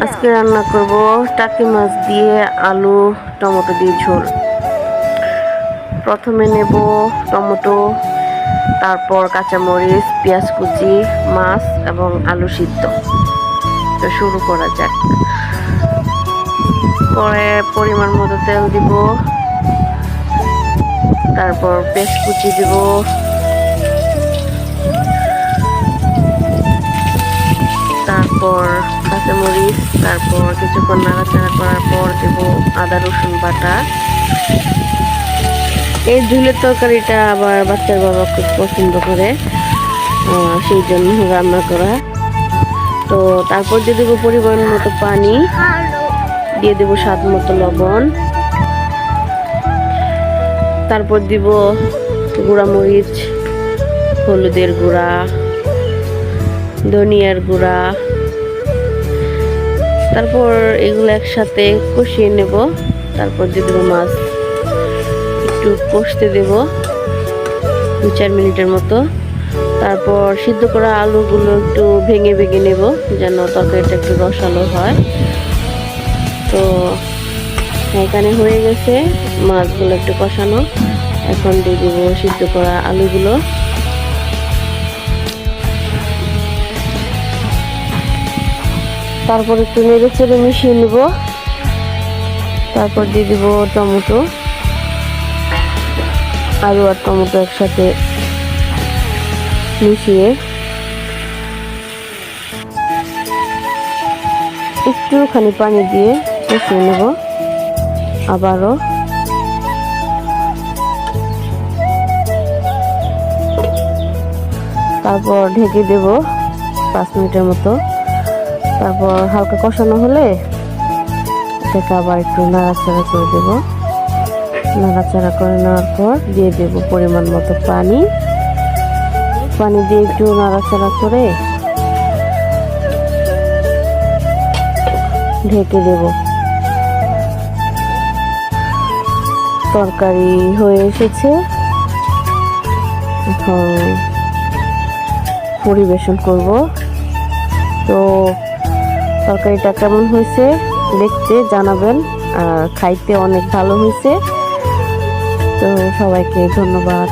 আজকে রান্না করব টাকি মাছ দিয়ে আলু টমেটো দিয়ে ঝোল। প্রথমে নেব টমেটো, তারপর কাঁচামরিচ, পেঁয়াজ কুচি, মাছ এবং আলু সিদ্ধ। তো শুরু করা যাক। পরে পরিমাণ মতো তেল দিব, তারপর পেঁয়াজ কুচি দিব, তারপর কাঁচামরিচ, তারপর কিছুক্ষণ নাড়াচাড়া করার পর দেব আদা রসুন বাটা। এই ঝোলের তরকারিটা আবার বাচ্চার বাবা খুব পছন্দ করে, সেই জন্য রান্না করা। তো তারপর দিয়ে দেবো পরিমাণ মতো পানি, দিয়ে দেবো স্বাদ মতো লবণ, তারপর দিব গুঁড়া মরিচ, হলুদের গুঁড়া, ধনিয়ার গুঁড়া, তারপর এগুলো একসাথে কষিয়ে নেব। তারপর দিয়ে দেবো মাছ, একটু কষতে দেব 2-4 মিনিটের মতো। তারপর সিদ্ধ করা আলুগুলো একটু ভেঙে ভেঙে নেব যেন তরকারিটা একটু রসালো হয়। তো এখানে হয়ে গেছে মাছগুলো একটু কষানো। এখন দিয়ে দেব সিদ্ধ করা আলুগুলো। তারপর একটু নেড়ে চেড়ে মিশিয়ে নেব। তারপর দিয়ে দিব টমেটো, আলু আর টমেটো একসাথে মিশিয়ে একটুখানি পানি দিয়ে কষিয়ে নেব আবারও। তারপর ঢেকে দেব 5 মিনিটের মতো। তারপর হালকা কষানো হলে এটাকে আবার একটু নাড়াচাড়া করে দেব। নাড়াচাড়া করে নেওয়ার পর দিয়ে দেব পরিমাণ মতো পানি। পানি দিয়ে একটু নাড়াচাড়া করে ঢেকে দেব। তরকারি হয়ে এসেছে, এখন পরিবেশন করব। তো তরকারিটা কেমন হয়েছে দেখতে জানাবেন, আর খাইতে অনেক ভালো হয়েছে। তো সবাইকে ধন্যবাদ।